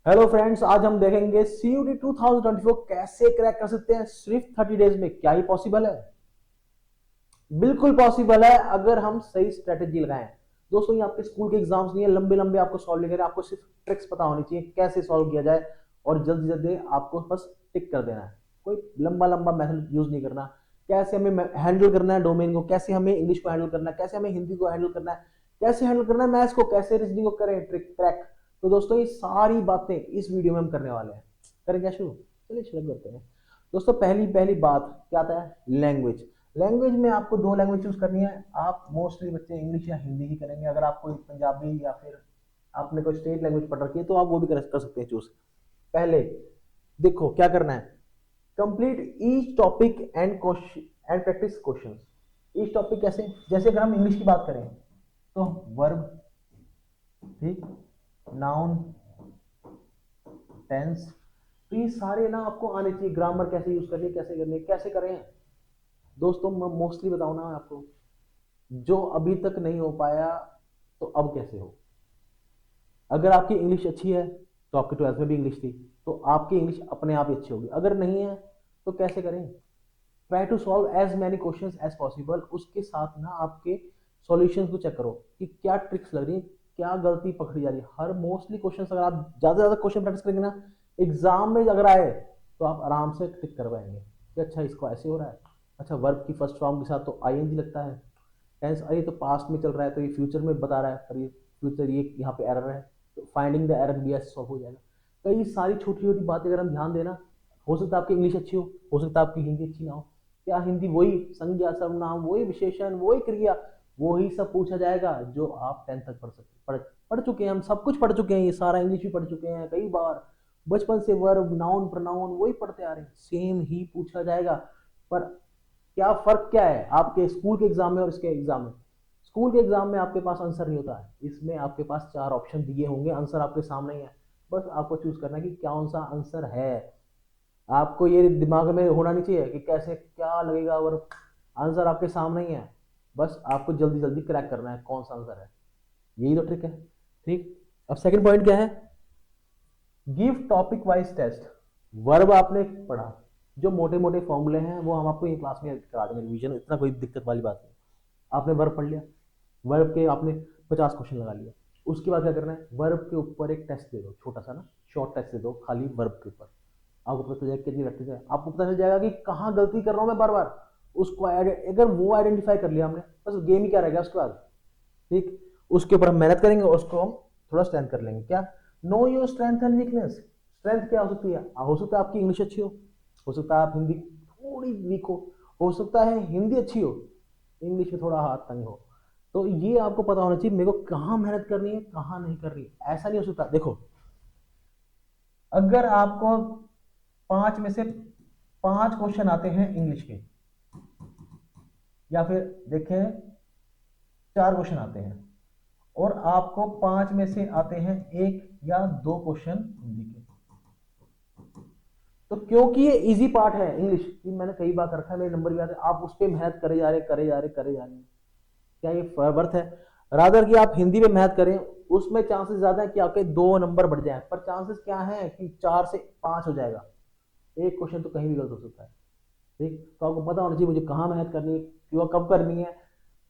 Hello friends, आज हम देखेंगे CUET 2024 कैसे क्रैक कर सकते हैं सिर्फ 30 डेज में। क्या ही पॉसिबल है? बिल्कुल पॉसिबल है अगर हम सही स्ट्रेटेजी लगाएं। दोस्तों, ये आपके स्कूल के एग्जाम्स नहीं है, लंबे लंबे आपको सॉल्व नहीं करना, आपको सिर्फ ट्रिक्स पता होनी चाहिए कैसे सॉल्व किया जाए और जल्दी जल्दी आपको बस टिक कर देना है। कोई लंबा लंबा मेथड यूज नहीं करना। कैसे हमें हैंडल करना है डोमेन को, कैसे हमें इंग्लिश को हैंडल करना है, कैसे हमें हिंदी को हैंडल करना है, कैसे हैंडल करना है मैथ्स को, कैसे रीजनिंग को करें ट्रिक क्रैक। तो दोस्तों, ये सारी बातें इस वीडियो में हम करने वाले हैं। करें क्या शुरू? चलिए शुरू करते हैं। दोस्तों, पहली पहली बात क्या आता है? लैंग्वेज। लैंग्वेज में आपको दो लैंग्वेज चूज करनी है। आप मोस्टली बच्चे इंग्लिश या हिंदी ही करेंगे। अगर आप कोई पंजाबी या फिर आपने कोई स्टेट लैंग्वेज पढ़ रखी है तो आप वो भी कर सकते हैं चूज। पहले देखो क्या करना है। Complete each topic and question and practice questions. Each topic कैसे? जैसे अगर हम इंग्लिश की बात करें तो वर्ब, ठीक, नाउन, टेंस, तो ये सारे ना आपको आने चाहिए। ग्रामर कैसे यूज करनी है, कैसे करनी है, कैसे करें। दोस्तों, मैं मोस्टली बताऊं ना आपको, जो अभी तक नहीं हो पाया तो अब कैसे हो। अगर आपकी इंग्लिश अच्छी है तो आपकी 12th में भी इंग्लिश थी, तो आपकी इंग्लिश अपने आप ही अच्छी होगी। अगर नहीं है तो कैसे करें? Try to solve as many questions as possible. उसके साथ ना आपके सॉल्यूशंस को चेक करो कि क्या ट्रिक्स लग रही है, क्या गलती पकड़ी जा रही है। हर मोस्टली क्वेश्चन अगर आप ज्यादा से ज्यादा क्वेश्चन प्रैक्टिस करेंगे ना, एग्जाम में अगर आए तो आप आराम से टिक कर पाएंगे कि अच्छा इसको ऐसे हो रहा है। अच्छा, वर्ब की फर्स्ट फॉर्म के साथ तो ING लगता है। टेंस, अरे तो पास्ट में चल रहा है तो ये फ्यूचर में बता रहा है, पर ये फ्यूचर, ये यहाँ पे एरर है, तो फाइंडिंग द एरर भी ऐसे सॉल्व हो जाएगा। कई सारी छोटी छोटी बातें अगर हम ध्यान देना, हो सकता है आपकी इंग्लिश अच्छी हो सकता है आपकी हिंदी अच्छी ना हो। क्या हिंदी वही संज्ञा सर्वनाम, वही विशेषण, वही क्रिया, वही सब पूछा जाएगा जो आप 10th तक पढ़ चुके हैं। हम सब कुछ पढ़ चुके हैं, ये सारा इंग्लिश भी पढ़ चुके हैं कई बार। बचपन से वर्ब नाउन प्रोनाउन वही पढ़ते आ रहे हैं, सेम ही पूछा जाएगा। पर क्या फर्क क्या है आपके स्कूल के एग्जाम में और इसके एग्जाम में? स्कूल के एग्जाम में आपके पास आंसर नहीं होता है, इसमें आपके पास 4 ऑप्शन दिए होंगे, आंसर आपके सामने ही है। बस आपको चूज करना है कि कौन सा आंसर है। आपको ये दिमाग में होना नहीं चाहिए कि कैसे क्या लगेगा, और आंसर आपके सामने ही है। बस आपको जल्दी जल्दी क्रैक करना है कौन सा आंसर है। यही तो ट्रिक है। ठीक। अब सेकंड पॉइंट क्या है? Give topic wise test. Verb आपने पढ़ा, जो मोटे मोटे फॉर्मूले हैं वो हम आपको ये क्लास में करा देंगे रिवीजन, इतना कोई दिक्कत वाली बात नहीं। आपने वर्ब पढ़ लिया, वर्ब के आपने 50 क्वेश्चन लगा लिया। उसके बाद क्या करना है? वर्ब के ऊपर एक टेस्ट दे दो, छोटा सा ना शॉर्ट टेस्ट दे दो खाली वर्ब के ऊपर। आपको पता चल जाएगा कितनी प्रैक्टिस है, आपको पता चल जाएगा कि कहाँ गलती कर रहा हूँ मैं बार बार। उसको अगर वो आइडेंटिफाई कर लिया हमने, बस गेम ही क्या रहेगा उसके बाद। ठीक। उसके ऊपर हम मेहनत करेंगे और उसको हम थोड़ा स्ट्रेंथ कर लेंगे। क्या? Know your strength and weakness. Strength क्या हो सकती है? हो सकता है आपकी इंग्लिश अच्छी हो सकता है आप हिंदी थोड़ी वीक हो सकता है हिंदी अच्छी हो, इंग्लिश में थोड़ा हाथ तंग हो। तो ये आपको पता होना चाहिए मेरे को कहाँ मेहनत करनी है, कहाँ नहीं करनी है। ऐसा नहीं हो सकता। देखो, अगर आपको 5 में से 5 क्वेश्चन आते हैं इंग्लिश के, या फिर देखें 4 क्वेश्चन आते हैं, और आपको 5 में से आते हैं 1 या 2 क्वेश्चन हिंदी के, तो क्योंकि ये इजी पार्ट है इंग्लिश की, मैंने कई बार कर रखा है, मेरे नंबर भी आते हैं, आप उस पर मेहनत करे जा रहे करे जा रहे करे जा रहे हैं। क्या ये वर्थ है? रादर कि आप हिंदी पे मेहनत करें, उसमें चांसेस ज्यादा है कि आपके 2 नंबर बढ़ जाए, पर चांसेस क्या है कि 4 से 5 हो जाएगा। एक क्वेश्चन तो कहीं भी गलत हो सकता है। ठीक। तो आपको पता होना चाहिए मुझे कहाँ मेहनत करनी है, क्यों, कब करनी है।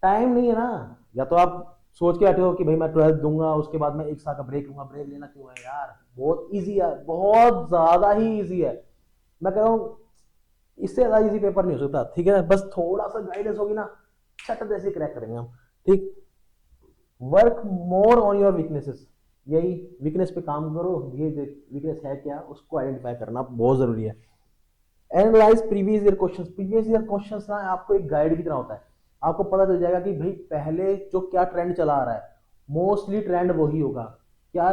टाइम नहीं है ना। या तो आप सोच के बैठे हो कि भाई मैं 12th दूंगा उसके बाद मैं 1 साल का ब्रेक लूंगा। ब्रेक लेना क्यों है यार? बहुत इजी है, बहुत ज्यादा ही इजी है। मैं कह रहा हूँ इससे ज्यादा इजी पेपर नहीं हो सकता। ठीक है ना? बस थोड़ा सा गाइडेंस होगी ना, छट जैसे क्रैक करेंगे हम। ठीक। Work more on your weaknesses. यही वीकनेस पे काम करो, ये वीकनेस है क्या उसको आइडेंटिफाई करना बहुत जरूरी है। Analyse previous year questions. Previous year questions ना आपको एक गाइड की तरह होता है। आपको पता चल जाएगा कि भाई पहले जो क्या ट्रेंड चला आ रहा है, मोस्टली ट्रेंड वही होगा। क्या?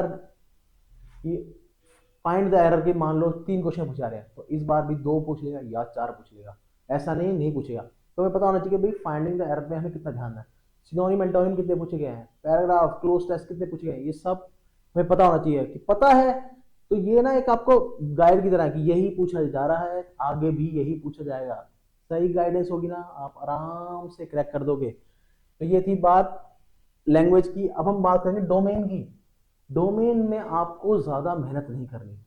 फाइंड द एरर के मान लो 3 क्वेश्चन पूछा रहे हैं, तो इस बार भी 2 पूछ लेगा या 4 पूछ लेगा। ऐसा नहीं नहीं पूछेगा। तो हमें पता होना चाहिए कि भाई फाइंडिंग द एरर में हमें कितना ध्यान है। सिनोनिम एंटोनिम कितने पूछे गए हैं, पैराग्राफ क्लोज टेस्ट कितने पूछे गए हैं, ये सब हमें पता होना चाहिए। कि पता है तो ये ना एक आपको गाइड की तरह है कि यही पूछा जा रहा है, आगे भी यही पूछा जाएगा। सही गाइडेंस होगी ना, आप आराम से क्रैक कर दोगे। तो ये थी बात लैंग्वेज की। अब हम बात करेंगे डोमेन की। डोमेन में आपको ज़्यादा मेहनत नहीं करनी।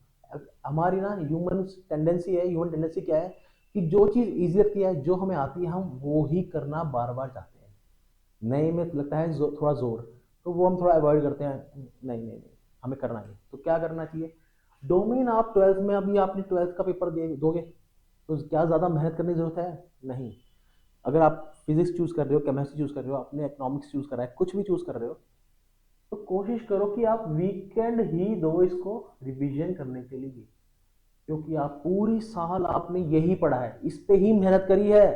हमारी ना ह्यूमन टेंडेंसी क्या है कि जो चीज़ ईजी लगती है, जो हमें आती है, हम वो ही करना बार बार चाहते हैं। नए में लगता है थोड़ा जोर, तो वो हम थोड़ा अवॉइड करते हैं, नहीं नहीं नहीं, हमें करना है। तो क्या करना चाहिए, डोमेन आप ट्वेल्थ में, अभी आपने ट्वेल्थ का पेपर दे दोगे तो क्या ज़्यादा मेहनत करने की ज़रूरत है? नहीं। अगर आप फिजिक्स चूज़ कर रहे हो, केमिस्ट्री चूज़ कर रहे हो, अपने इकोनॉमिक्स चूज़ कर रहे हैं, कुछ भी चूज़ कर रहे हो, तो कोशिश करो कि आप वीकेंड ही दो इसको रिवीजन करने के लिए, क्योंकि आप पूरी साल आपने यही पढ़ा है, इस पे ही मेहनत करी है।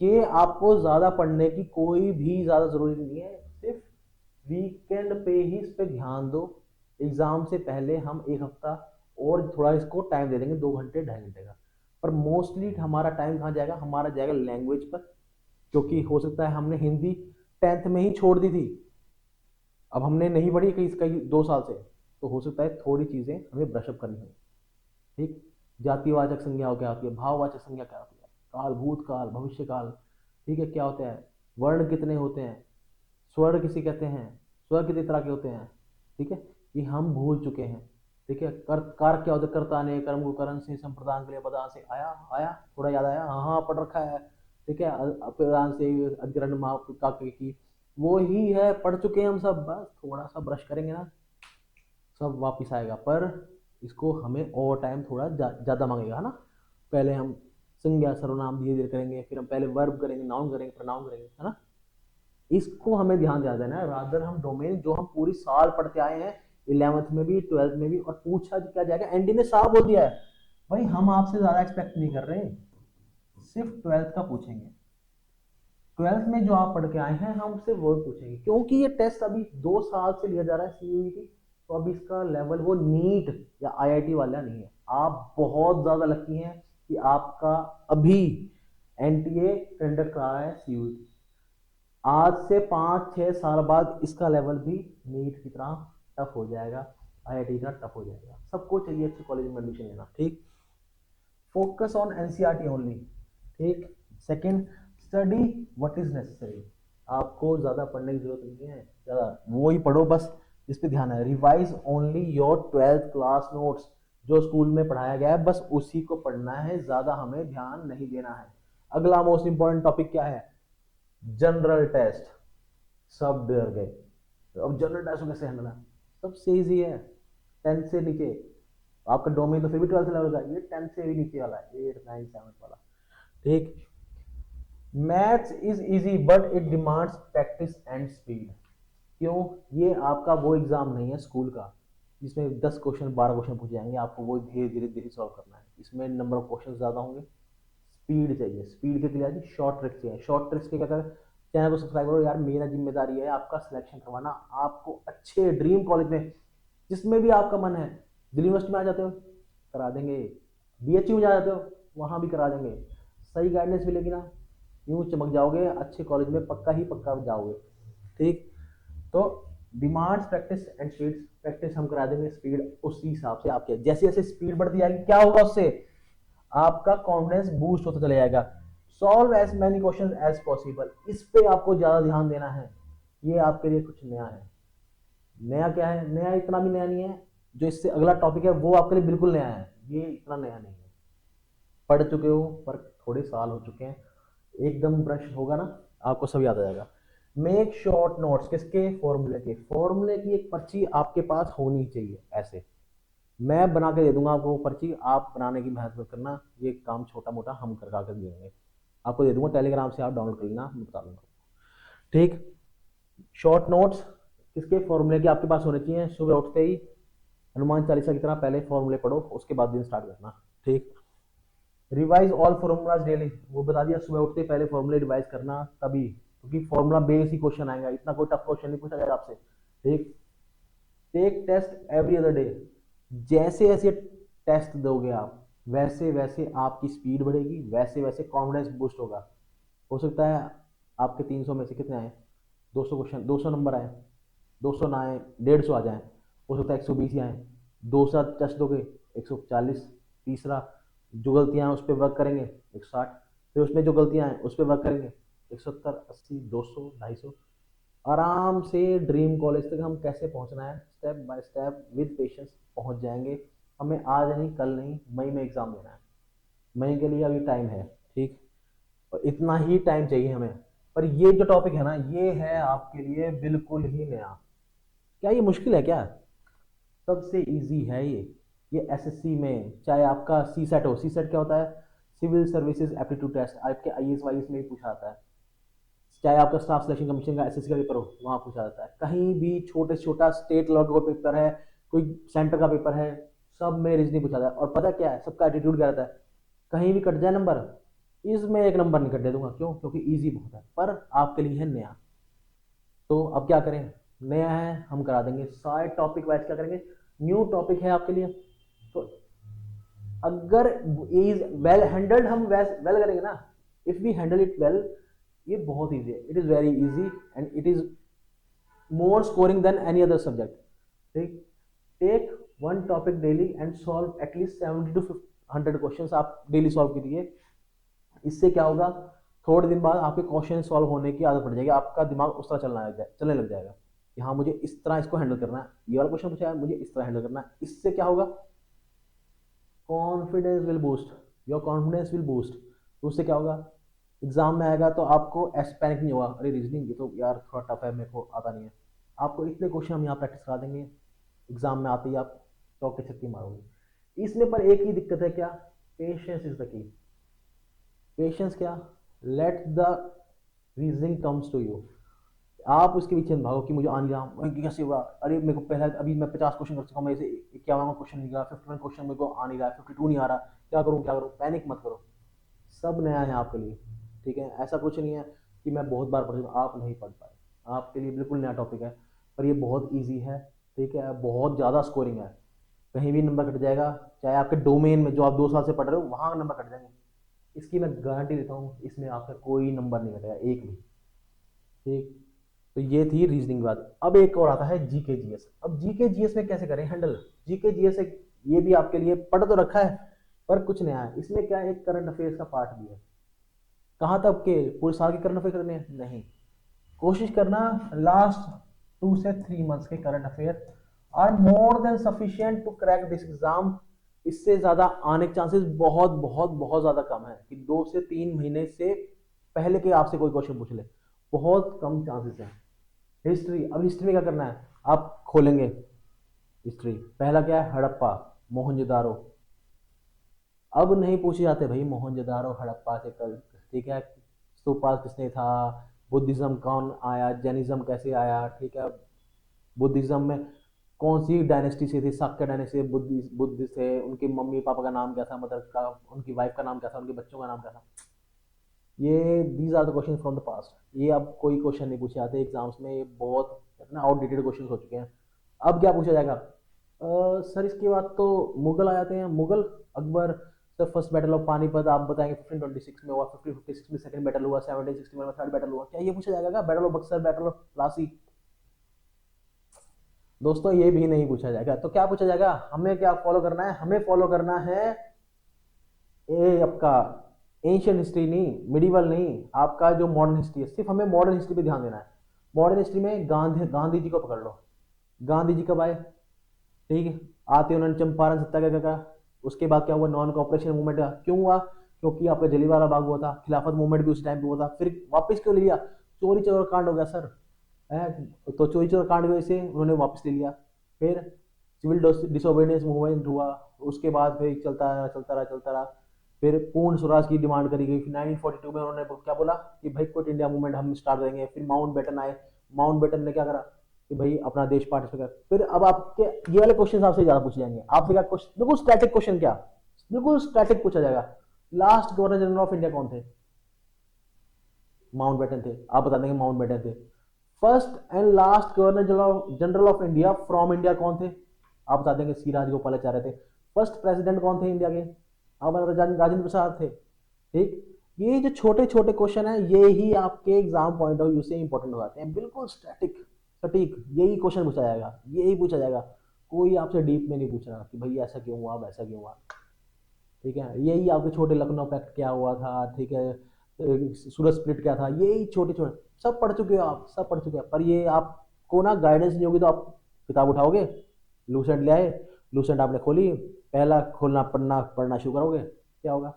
ये आपको ज़्यादा पढ़ने की कोई भी ज़्यादा ज़रूरी नहीं है, सिर्फ वीकेंड पे ही इस पे ध्यान दो। एग्ज़ाम से पहले हम एक हफ्ता और थोड़ा इसको टाइम दे देंगे, 2 घंटे 2.5 घंटे का। पर मोस्टली हमारा टाइम कहाँ जाएगा, हमारा जाएगा लैंग्वेज पर, क्योंकि हो सकता है हमने हिंदी 10th में ही छोड़ दी थी, अब हमने नहीं पढ़ी कहीं कहीं 2 साल से, तो हो सकता है थोड़ी चीज़ें हमें ब्रशअप करनी हो। ठीक। जातिवाचक संज्ञा क्या होती है, भाववाचक संज्ञा क्या होती है, काल, भूतकाल, भविष्यकाल, ठीक है, क्या होता है, वर्ण कितने होते हैं, स्वर किसे कहते हैं, स्वर कितने तरह के होते हैं, ठीक है, ये हम भूल चुके हैं। ठीक है, कर कार क्या होता है, कर्ता ने कर्म को करण से, संप्रदान के लिए पदान से, आया आया, थोड़ा याद आया, हाँ हाँ पढ़ रखा है। ठीक है, प्रदान से अधिकरण माँ का की, वो ही है, पढ़ चुके हैं हम सब, बस थोड़ा सा ब्रश करेंगे ना सब वापस आएगा। पर इसको हमें ओवर टाइम थोड़ा ज़्यादा मांगेगा, है ना। पहले हम संज्ञा सर्वनाम धीरे धीरे करेंगे, फिर हम पहले वर्ब करेंगे, नाउन करेंगे, प्रनाउन करेंगे, है ना। इसको हमें ध्यान दिया देना है, रादर हम डोमेन जो हम पूरी साल पढ़ते आए हैं, 11th में भी 12th में भी, और पूछा क्या जाएगा, एनडी ने साफ बोल दिया है, भाई हम आपसे ज़्यादा एक्सपेक्ट नहीं कर रहे, सिर्फ 12th का पूछेंगे। 12th में जो आप पढ़ के आए हैं हमसे वो पूछेंगे, क्योंकि ये टेस्ट अभी 2 साल से लिया जा रहा है सीयूईटी, तो अभी इसका लेवल वो नीट या आईआईटी वाला नहीं है। आप बहुत ज़्यादा लकी हैं कि आपका अभी एनटीए टेंडर करा है सीयूईटी, आज से 5-6 साल बाद इसका लेवल भी नीट की तरह टफ हो जाएगा, आईआईटी का टफ हो जाएगा। सबको चाहिए अच्छे कॉलेज में एडमिशन लेना, ठीक। फोकस ऑन एनसीईआरटी ओनली, ठीक। Second, study what is necessary, आपको ज़्यादा पढ़ने की जरूरत नहीं है, ज़्यादा वो ही पढ़ो बस, इस पे ध्यान है। Revise only your 12th class notes, जो स्कूल में पढ़ाया गया है बस उसी को पढ़ना है, ज़्यादा हमें ध्यान नहीं देना है। अगला मोस्ट इंपॉर्टेंट टॉपिक क्या है, जनरल टेस्ट। सब डर गए, अब जनरल टेस्ट को कैसे हैंडल है, सबसे ईजी है, 10 से नीचे। आपका डोमेन तो फिर भी 12th लेवल का, ये 10 से भी नीचे वाला है, 8 9 7 वाला, ठीक। Maths is easy but it demands practice and speed. क्यों, ये आपका वो एग्जाम नहीं है स्कूल का जिसमें 10 क्वेश्चन 12 क्वेश्चन पूछ जाएंगे, आपको वो धीरे धीरे धीरे सॉल्व करना है। इसमें नंबर ऑफ क्वेश्चन ज़्यादा होंगे, स्पीड चाहिए, स्पीड के लिए शॉर्ट ट्रिक्स चाहिए। शॉर्ट ट्रिक्स के क्या कर, चैनल को सब्सक्राइब करो यार, मेरा जिम्मेदारी है आपका सिलेक्शन करवाना, आपको अच्छे ड्रीम कॉलेज में, जिसमें भी आपका मन है। दिल्ली यूनिवर्सिटी में आ जाते हो करा देंगे, बीएचयू में जा जाते हो वहाँ भी करा देंगे, सही गाइडेंस मिलेगी ना, यूँ चमक जाओगे, अच्छे कॉलेज में पक्का ही पक्का जाओगे, ठीक। तो demands practice and speed, practice हम करा देंगे, स्पीड उसी हिसाब से आपके, जैसे जैसे स्पीड बढ़ती जाएगी क्या होगा उससे, आपका कॉन्फिडेंस बूस्ट होता चला जाएगा। Solve as many question as possible, इस पे आपको ज़्यादा ध्यान देना है, ये आपके लिए कुछ नया है। नया क्या है, नया इतना भी नया नहीं है, जो इससे अगला टॉपिक है वो आपके लिए बिल्कुल नया है, ये इतना नया नहीं है, पढ़ चुके हो पर थोड़े साल हो चुके हैं, एकदम ब्रश होगा ना आपको सब याद आ जाएगा। मेक शॉर्ट नोट्स, किसके, फॉर्मूले के, फॉर्मूले की एक पर्ची आपके पास होनी चाहिए, ऐसे मैं बना के दे दूंगा आपको वो पर्ची, आप बनाने की मेहनत मत करना, ये काम छोटा मोटा हम करवा कर देंगे, आपको दे दूंगा टेलीग्राम से, आप डाउनलोड कर लेना, मैं बता दूंगा, ठीक। शॉर्ट नोट्स किसके, फॉर्मूले के आपके पास होने चाहिए, सुबह उठते ही हनुमान चालीसा की तरह पहले फॉर्मूले पढ़ो, उसके बाद दिन स्टार्ट करना, ठीक। रिवाइज ऑल फॉर्मूलाज डेली, वो बता दिया, सुबह उठते ही पहले फॉर्मूले रिवाइज करना, तभी, क्योंकि फॉर्मूला बेस ही क्वेश्चन आएगा, इतना कोई टफ क्वेश्चन नहीं पूछा जाएगा आपसे, ठीक। Take test every other day, जैसे जैसे टेस्ट दोगे आप वैसे वैसे आपकी स्पीड बढ़ेगी, वैसे वैसे कॉन्फिडेंस बूस्ट होगा। हो सकता है आपके 300 में से कितने आए, 200 क्वेश्चन, 200 नंबर आए, 200 ना आए, 150 आ जाए, हो सकता है 120 ही आए, 200 टेस्ट दोगे 140, तीसरा जो गलतियां हैं उस पर वर्क करेंगे 160, फिर उसमें जो गलतियां हैं उस पर वर्क करेंगे 170, 80, 200, 250, आराम से ड्रीम कॉलेज तक हम कैसे पहुंचना है, step by step with patience पहुंच जाएंगे। हमें आज नहीं, कल नहीं, मई में एग्ज़ाम देना है। मई के लिए अभी टाइम है, ठीक, और इतना ही टाइम चाहिए हमें। पर ये जो टॉपिक है ना, ये है आपके लिए बिल्कुल ही नया। क्या ये मुश्किल है क्या? सबसे इजी है ये एसएससी में, चाहे आपका सी सेट हो। सी सेट क्या होता है? सिविल सर्विसेज एप्टीट्यूड टेस्ट, आपके आईएएस वाईएएस में भी पूछा जाता है। चाहे आपका स्टाफ सिलेक्शन कमीशन का एसएससी का पेपर हो, वहाँ पूछा जाता है। कहीं भी छोटे से छोटा स्टेट लेवल का पेपर है, कोई सेंटर का पेपर है, सब में रीजनिंग पूछा जाता है। और पता क्या है, सबका एटीट्यूड क्या रहता है? कहीं भी कट जाए नंबर, इसमें एक नंबर नहीं कट दे दूंगा। क्यों? क्योंकि ईजी बहुत है, पर आपके लिए है नया। तो अब क्या करें? नया है, हम करा देंगे सारे टॉपिक वाइज। क्या करेंगे? न्यू टॉपिक है आपके लिए। तो अगर इज वेल हैंडल्ड, हम वेल करेंगे ना, if we handle it well, ये बहुत इजी है। It is very easy and it is more scoring than any other subject. ठीक, take one topic daily and solve at least 70 to 100 questions आप daily solve कीजिए। इससे क्या होगा? थोड़े दिन बाद आपके क्वेश्चन सॉल्व होने की आदत पड़ जाएगी, आपका दिमाग उस तरह चलने लग जाएगा कि हाँ मुझे इस तरह इसको हैंडल करना है, ये वाला क्वेश्चन पूछा है मुझे इस तरह हैंडल करना है। इससे क्या होगा? Confidence will boost, your confidence will boost. तो उससे क्या होगा? एग्जाम में आएगा तो आपको ऐसे पैनिक नहीं होगा, अरे रीजनिंग ये तो यार थोड़ा टफ है, मेरे को आता नहीं है। आपको इतने क्वेश्चन हम यहाँ प्रैक्टिस करा देंगे, एग्जाम में आते ही आप चौके छक्के मारोगे। इसमें पर एक ही दिक्कत है, क्या? Patience is the key. Patience क्या? Let the reasoning comes to you. आप उसके पीछे भागो कि मुझे आ नहीं रहा, कैसे हुआ, अरे मेरे को पहले अभी मैं 50 क्वेश्चन कर चुका हूँ, मेरे से 51वां क्वेश्चन नहीं रहा, 51 क्वेश्चन मेरे को आ नहीं रहा, 52 नहीं आ रहा, क्या करूँ क्या करूँ? पैनिक मत करो, सब नया है आपके लिए। ठीक है, ऐसा कुछ नहीं है कि मैं बहुत बार पढ़ चुका, आप नहीं पढ़ पाए, आपके लिए बिल्कुल नया टॉपिक है। पर ये बहुत ईजी है, ठीक है, बहुत ज़्यादा स्कोरिंग है, कहीं भी नंबर कट जाएगा। चाहे आपके डोमेन में जो आप 2 साल से पढ़ रहे हो वहाँ नंबर कट जाएंगे, इसकी मैं गारंटी देता हूँ, इसमें आपका कोई नंबर नहीं कटेगा, एक भी। ठीक, तो ये थी रीजनिंग की बात। अब एक और आता है जीके जीएस। अब जीके जीएस में कैसे करें हैंडल? जीके जीएस ये भी आपके लिए पढ़ तो रखा है, पर कुछ नया है इसमें। क्या है? एक करंट अफेयर्स का पार्ट भी है। कहाँ तक के? पूरे साल के करंट अफेयर करने हैं? नहीं, कोशिश करना लास्ट 2 से 3 मंथ्स के current affair are more than sufficient to crack this exam. इससे ज्यादा आने के चांसेस बहुत बहुत बहुत ज्यादा कम है कि 2 से 3 महीने से पहले के आपसे कोई क्वेश्चन पूछ ले, बहुत कम चांसेस है। हिस्ट्री, अब हिस्ट्री में क्या करना है? आप खोलेंगे हिस्ट्री, पहला क्या है? हड़प्पा, मोहनजोदारो। अब नहीं पूछे जाते भाई मोहनजोदारो हड़प्पा से कल, ठीक है, स्तूपा किसने था, बुद्धिज्म कौन आया, जैनिज्म कैसे आया, ठीक है, बुद्धिज्म में कौन सी डायनेस्टी से थी, शाक्य डायनेस्टी से बुद्ध से, उनके मम्मी पापा का नाम क्या था, मदर का, उनकी वाइफ का नाम क्या था, उनके बच्चों का नाम क्या था। ये these are the question from the past. ये अब कोई क्वेश्चन नहीं पूछे जाते एग्जाम्स में, ये बहुत इतना आउटडेटेड क्वेश्चन हो चुके हैं। अब क्या पूछा जाएगा? सर इसके बाद तो मुगल आ जाते हैं। Mughal, Akbar, sir first battle of Panipat आप बताएंगे 1526 में हुआ, 1556 में सेकंड बैटल हुआ, 1761 में थर्ड बैटल हुआ। क्या ये पूछा जाएगा? Battle of Buxar, battle of Plassey? दोस्तों ये भी नहीं पूछा जाएगा। तो क्या पूछा जाएगा? हमें क्या फॉलो करना है? हमें फॉलो करना है ये आपका एंशियंट हिस्ट्री, नहीं मिडिवल नहीं, आपका जो मॉडर्न हिस्ट्री है, सिर्फ हमें मॉडर्न हिस्ट्री पे ध्यान देना है। मॉडर्न हिस्ट्री में गांधी जी को पकड़ लो। गांधी जी कब आए? ठीक है, आते उन्होंने चंपारण सत्याग्रह का। उसके बाद क्या हुआ? नॉन कॉपरेशन मूवमेंट का। क्यों हुआ? क्योंकि आपका जलियांवाला बाग हुआ था, खिलाफत मूवमेंट भी उस टाइम पे हुआ था। फिर वापस क्यों ले लिया? चोरी चोर कांड हो गया सर, है, तो चोरी चोर कांड की वजह से उन्होंने वापस ले लिया। फिर सिविल डिसोबीडियंस मूवमेंट हुआ, उसके बाद फिर चलता रहा चलता रहा चलता रहा। फिर पूर्ण स्वराज की डिमांड करी गई। फिर 1942 में उन्होंने क्या बोला कि भाई क्विट इंडिया मूवमेंट हम स्टार्ट करेंगे। फिर माउंट बेटन आए, माउंट बेटन ने क्या करा कि भाई अपना देश पार्टिसिपेट कर। फिर अब आपके ये वाले क्वेश्चन आपसे ज्यादा पूछे जाएंगे। आपसे क्या क्वेश्चन? बिल्कुल स्टैटिक क्वेश्चन, क्या बिल्कुल स्टैटिक पूछा जाएगा। Last governor general of India कौन थे? माउंट बेटन थे। आप बता देंगे माउंट बेटन थे। First and last governor general of India from India कौन थे? आप बता देंगे सी राजगोपालाचार्य थे। फर्स्ट प्रेसिडेंट कौन थे इंडिया के? आप राजेंद्र प्रसाद थे। ठीक, ये जो छोटे छोटे क्वेश्चन है ये ही आपके एग्जाम पॉइंट ऑफ व्यू से इंपॉर्टेंट हो जाते हैं। बिल्कुल स्टैटिक सटीक यही क्वेश्चन पूछा जाएगा, यही पूछा जाएगा। कोई आपसे डीप में नहीं पूछ रहा कि भाई ऐसा क्यों हुआ, वैसा क्यों हुआ। ठीक है, यही आपके छोटे लखनऊ पैक्ट क्या हुआ था, ठीक है, सूरत स्प्लिट क्या था, यही छोटे छोटे सब पढ़ चुके हो आप, सब पढ़ चुके हैं। पर ये आपको ना गाइडेंस नहीं होगी तो आप किताब उठाओगे, लूसेंट ले आए, लूसेंट आपने खोली, पहला खोलना पढ़ना पढ़ना शुरू करोगे, क्या होगा,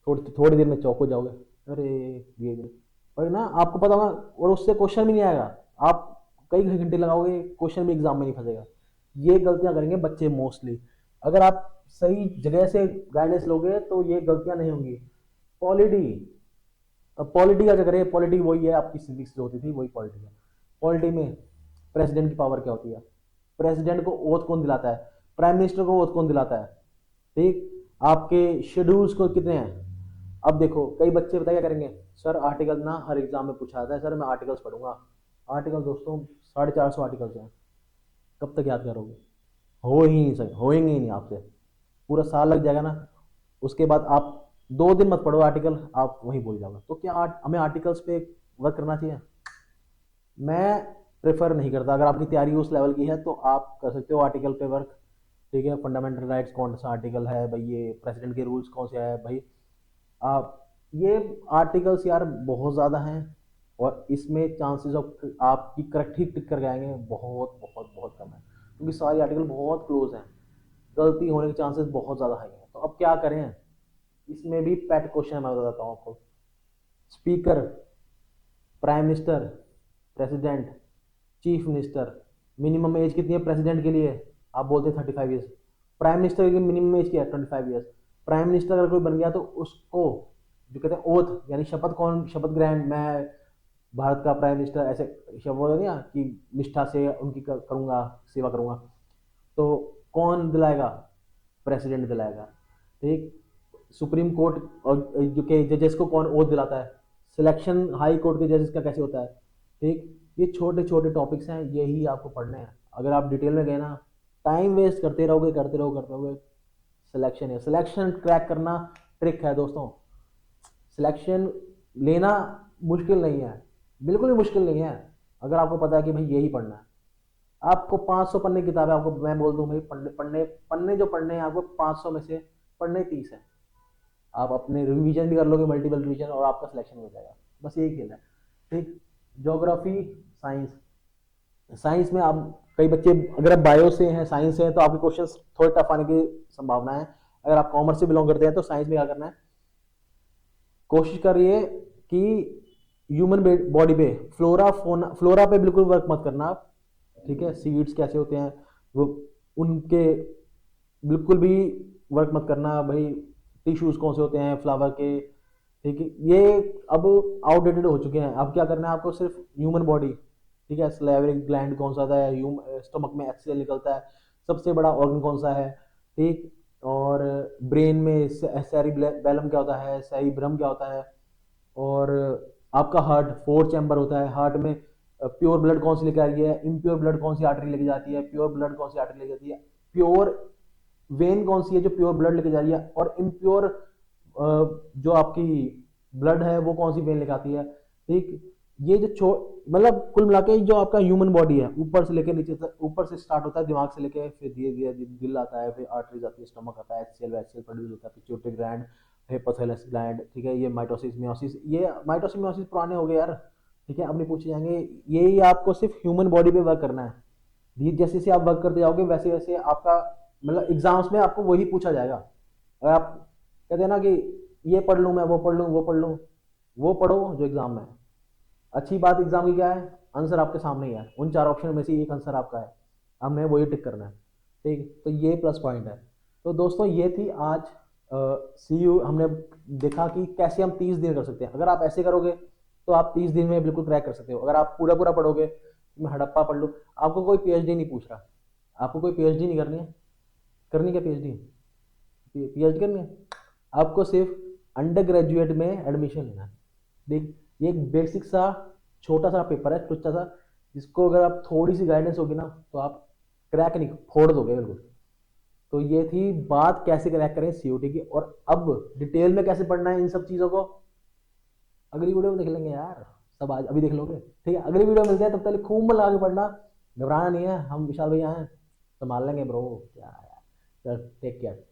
थोड़ी थोड़ी देर में चौक हो जाओगे, अरे ये और ना आपको पता होगा, और उससे क्वेश्चन भी नहीं आएगा, आप कई घंटे लगाओगे, क्वेश्चन भी एग्जाम में नहीं फंसेगा। ये गलतियां करेंगे बच्चे मोस्टली। अगर आप सही जगह से गाइडेंस लोगे तो ये गलतियां नहीं होंगी। पॉलिटी, अब पॉलिटी का क्या करें, पॉलिटी वही है आपकी सिविक्स जो होती थी वही पॉलिटी है। पॉलिटी में प्रेसिडेंट की पावर क्या होती है, प्रेसिडेंट को ओथ कौन दिलाता है, प्राइम मिनिस्टर को ओथ कौन दिलाता है, ठीक, आपके शेड्यूल्स को कितने हैं। अब देखो कई बच्चे बताया क्या करेंगे, सर आर्टिकल ना हर एग्जाम में पूछा जाता है, सर मैं आर्टिकल्स पढ़ूंगा। आर्टिकल दोस्तों 450 आर्टिकल्स हैं, कब तक याद करोगे, हो ही नहीं सके, होएंगे ही नहीं आपसे, पूरा साल लग जाएगा ना। उसके बाद आप 2 दिन मत पढ़ो आर्टिकल, आप वहीं भूल जाओगे। तो क्या हमें आर्टिकल्स पे वर्क करना चाहिए, मैं प्रेफर नहीं करता। अगर आपकी तैयारी उस लेवल की है तो आप कर सकते हो आर्टिकल पे वर्क, ठीक है। फंडामेंटल राइट्स कौन सा आर्टिकल है भाई, ये प्रेसिडेंट के रूल्स कौन से है भाई, आप ये आर्टिकल्स यार बहुत ज़्यादा हैं, और इसमें चांसेस ऑफ आपकी करेक्ट ही टिक कर जाएंगे बहुत बहुत बहुत कम है, क्योंकि सारे आर्टिकल बहुत क्लोज हैं, गलती होने के चांसेस बहुत ज़्यादा हाई हैं। तो अब क्या करें, इसमें भी पेट क्वेश्चन मैं बताता हूँ आपको। Speaker, prime minister, president, chief minister, minimum age कितनी है प्रेसिडेंट के लिए, आप बोलते हैं 35 ईयर्स, प्राइम मिनिस्टर की मिनिमम एज क्या है 25 ईयर्स। प्राइम मिनिस्टर अगर कोई बन गया तो उसको जो कहते हैं ओथ, यानी शपथ, कौन शपथ ग्रहण, मैं भारत का प्राइम मिनिस्टर, ऐसे शब्द बोल दिया कि निष्ठा से उनकी करूंगा, सेवा करूंगा, तो कौन दिलाएगा, प्रेसिडेंट दिलाएगा, ठीक। सुप्रीम कोर्ट और जो के जजेस को कौन ओथ दिलाता है, सिलेक्शन हाई कोर्ट के जजेस का कैसे होता है, ठीक। ये छोटे छोटे टॉपिक्स हैं, यही आपको पढ़ने हैं। अगर आप डिटेल में गए ना, टाइम वेस्ट करते रहोगे करते रहोगे करते रहोगे। सिलेक्शन है, सिलेक्शन क्रैक करना ट्रिक है दोस्तों। सिलेक्शन लेना मुश्किल नहीं है, बिल्कुल भी मुश्किल नहीं है। अगर आपको पता है कि भाई यही पढ़ना है, आपको 500 पन्ने की किताब है, आपको मैं बोल दूं भाई पढ़ने पढ़ने पन्ने जो पढ़ने हैं आपको 500 में से पढ़ने 30 है, आप अपने रिवीजन भी कर लोगे, मल्टीपल रिवीजन, और आपका सिलेक्शन हो जाएगा। बस यही खेल है, ठीक। ज्योग्राफी, साइंस, साइंस में आप कई बच्चे, अगर आप बायो से हैं, साइंस से हैं, तो आपके क्वेश्चंस थोड़े टफ आने की संभावना है। अगर आप कॉमर्स से बिलोंग करते हैं तो साइंस में क्या करना है, कोशिश करिए कि ह्यूमन बॉडी पे फ्लोरा पे बिल्कुल वर्क मत करना आप, ठीक है। सीड्स कैसे होते हैं वो, उनके बिल्कुल भी वर्क मत करना भाई। टिश्यूज कौन से होते हैं फ्लावर के, ठीक है, ये अब आउटडेटेड हो चुके हैं। अब क्या करना है आपको, सिर्फ ह्यूमन बॉडी, ठीक है, सलाइवरी ग्लैंड कौन सा है, स्टमक में HCl निकलता है, सबसे बड़ा ऑर्गन कौन सा है, ठीक। और ब्रेन में सेरिबैलम क्या होता है, सेरिब्रम क्या होता है, और आपका हार्ट 4 चैम्बर होता है, हार्ट में प्योर ब्लड कौन सी लेके आ रही है, इम्प्योर ब्लड कौन सी आर्टरी लेके जाती है, प्योर ब्लड कौन सी आर्टरी लेके जाती है, प्योर वेन कौन सी है जो प्योर ब्लड लेके जा रही है, और इम्प्योर जो आपकी ब्लड है वो कौन सी वेन लेके आती है, ठीक। ये जो मतलब कुल मिला के जो आपका ह्यूमन बॉडी है, ऊपर से लेके नीचे तक, ऊपर से स्टार्ट होता है दिमाग से लेके, फिर धीरे धीरे दिल आता है, फिर आर्टरीज आती है, स्टमक आता है, HCl प्रोड्यूस होता है, पिट्यूटरी ग्लैंड, हिपोथैलेमस ग्लैंड, ठीक है। ये माइटोसिस मियोसिस, ये माइटोसिस मियोसिस पुराने हो गए यार, ठीक है, अब नहीं पूछे जाएंगे। यही आपको सिर्फ ह्यूमन बॉडी पे वर्क करना है, जैसे जैसे आप वर्क करते जाओगे वैसे वैसे आपका मतलब एग्जाम्स में आपको वही पूछा जाएगा। अगर आप कहते हैं ना कि ये पढ़ लूँ मैं, वो पढ़ लूँ, वो पढ़ लूँ, वो पढ़ो जो एग्जाम में है। अच्छी बात एग्जाम की क्या है, आंसर आपके सामने ही है, उन 4 ऑप्शन में से एक आंसर आपका है, हमें वही टिक करना है, ठीक। तो ये प्लस पॉइंट है। तो दोस्तों ये थी आज CU, हमने देखा कि कैसे हम 30 दिन कर सकते हैं। अगर आप ऐसे करोगे तो आप 30 दिन में बिल्कुल क्रैक कर सकते हो। अगर आप पूरा पूरा पढ़ोगे, मैं हड़प्पा पढ़ लूँ, आपको कोई PhD नहीं पूछ रहा, आपको कोई PhD नहीं करनी है, करनी क्या PhD करनी है, आपको सिर्फ अंडर ग्रेजुएट में एडमिशन लेना है। देख, ये एक बेसिक सा छोटा सा पेपर है, टुच्चा सा, जिसको अगर आप थोड़ी सी गाइडेंस होगी ना तो आप क्रैक नहीं, फोड़ दोगे बिल्कुल। तो ये थी बात कैसे क्रैक करें COT की, और अब डिटेल में कैसे पढ़ना है इन सब चीज़ों को अगली वीडियो में देख लेंगे यार, सब आज अभी देख लोगे, ठीक है। अगली वीडियो मिलते हैं, तब तक खूब मन लगा के पढ़ना, घबराना नहीं है, हम विशाल भैया हैं, संभाल लेंगे ब्रो, क्या यार, चल टेक केयर।